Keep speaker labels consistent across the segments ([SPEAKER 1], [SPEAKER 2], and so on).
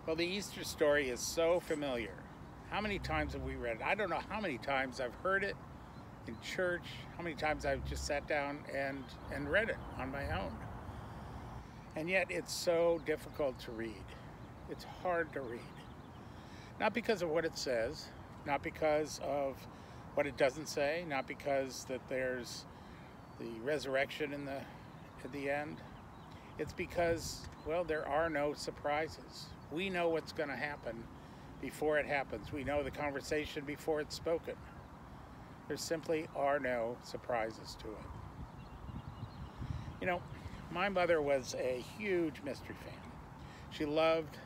[SPEAKER 1] Well, the Easter story is so familiar. How many times have we read it? I don't know how many times I've heard it in church, how many times I've just sat down and read it on my own. And yet it's so difficult to read. It's hard to read. Not because of what it says, not because of what it doesn't say, not because that there's the resurrection at the end. It's because, well, there are no surprises. We know what's going to happen before it happens. We know the conversation before it's spoken. There simply are no surprises to it. You know, my mother was a huge mystery fan. She loved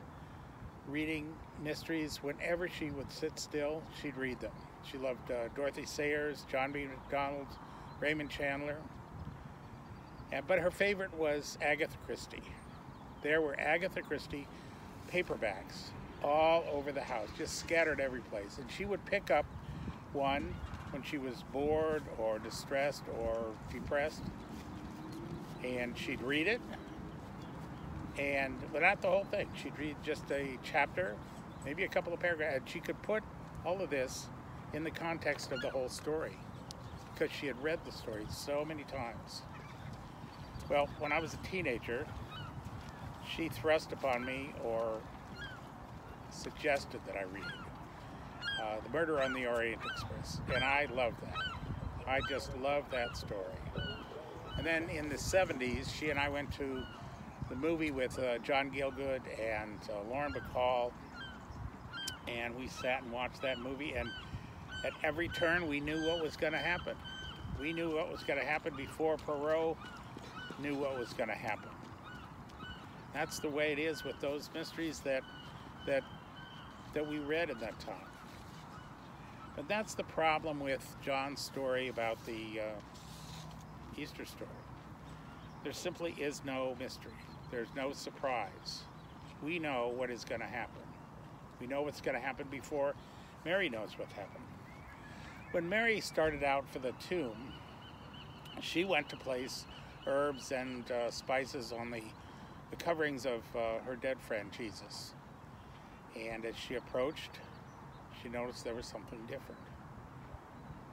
[SPEAKER 1] reading mysteries. Whenever she would sit still, she'd read them. She loved Dorothy Sayers, John B. MacDonald, Raymond Chandler. But her favorite was Agatha Christie. There were Agatha Christie paperbacks all over the house, just scattered every place. And she would pick up one when she was bored or distressed or depressed, and she'd read it, but not the whole thing. She'd read just a chapter, maybe a couple of paragraphs, and she could put all of this in the context of the whole story because she had read the story so many times. Well, when I was a teenager, she thrust upon me or suggested that I read The Murder on the Orient Express, and I loved that. I just loved that story. And then in the 70s, she and I went to the movie with John Gielgud and Lauren Bacall, and we sat and watched that movie, and at every turn we knew what was going to happen. We knew what was going to happen before Poirot knew what was going to happen. That's the way it is with those mysteries that we read at that time. But that's the problem with John's story about the Easter story. There simply is no mystery. There's no surprise. We know what is going to happen. We know what's going to happen before Mary knows what happened. When Mary started out for the tomb, she went to place herbs and spices on the coverings of her dead friend Jesus. And as she approached, she noticed there was something different.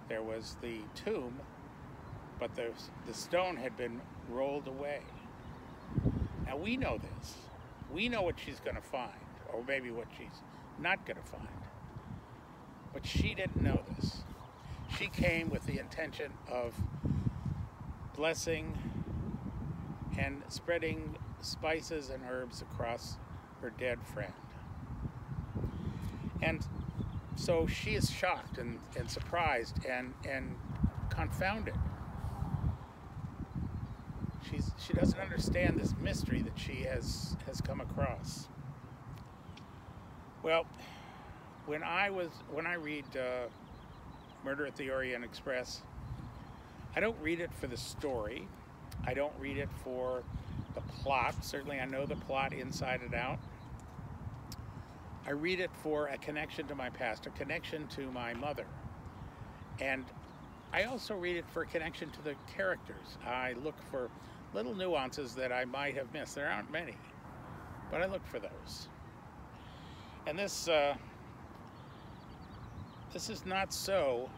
[SPEAKER 1] There was the tomb, but the stone had been rolled away. Now we know this. We know what she's going to find, or maybe what she's not going to find. But she didn't know this. She came with the intention of blessing and spreading spices and herbs across her dead friend. And so she is shocked and surprised and confounded. She doesn't understand this mystery that she has come across. Well, when I read Murder at the Orient Express, I don't read it for the story. I don't read it for the plot. Certainly I know the plot inside and out. I read it for a connection to my past, a connection to my mother. And I also read it for a connection to the characters. I look for little nuances that I might have missed. There aren't many, but I look for those. And this is not so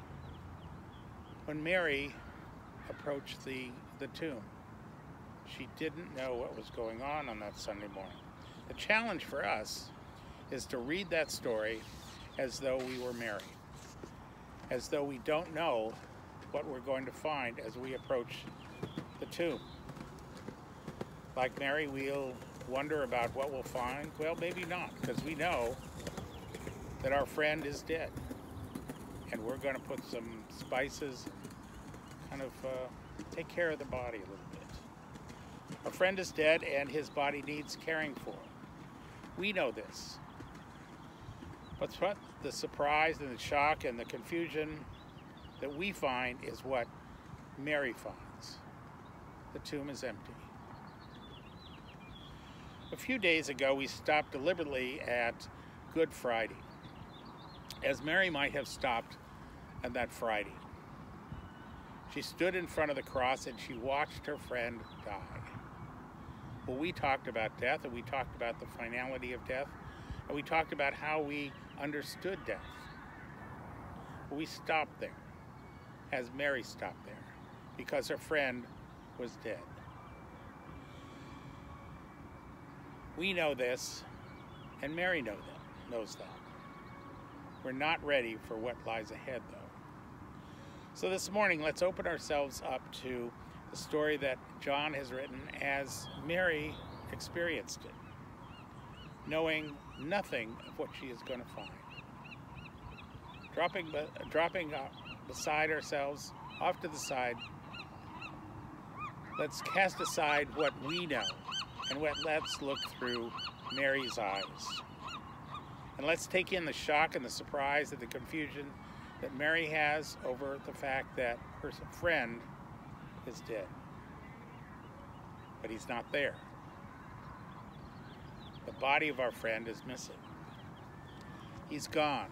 [SPEAKER 1] when Mary approached the tomb. She didn't know what was going on that Sunday morning. The challenge for us is to read that story as though we were Mary, as though we don't know what we're going to find as we approach the tomb. Like Mary, we'll wonder about what we'll find. Well, maybe not, because we know that our friend is dead, and we're going to put some spices and kind of take care of the body a little bit. Our friend is dead, and his body needs caring for. We know this. But what the surprise and the shock and the confusion that we find is what Mary finds. The tomb is empty. A few days ago, we stopped deliberately at Good Friday, as Mary might have stopped on that Friday. She stood in front of the cross and she watched her friend die. Well, we talked about death, and we talked about the finality of death, and we talked about how we understood death. But we stopped there, as Mary stopped there, because her friend was dead. We know this, and Mary knows that. We're not ready for what lies ahead, though. So this morning, let's open ourselves up to the story that John has written as Mary experienced it, knowing nothing of what she is going to find. Dropping beside ourselves, off to the side, let's cast aside what we know, and let's look through Mary's eyes. And let's take in the shock and the surprise and the confusion that Mary has over the fact that her friend is dead. But he's not there. The body of our friend is missing. He's gone.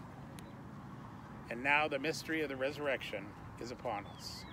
[SPEAKER 1] And now the mystery of the resurrection is upon us.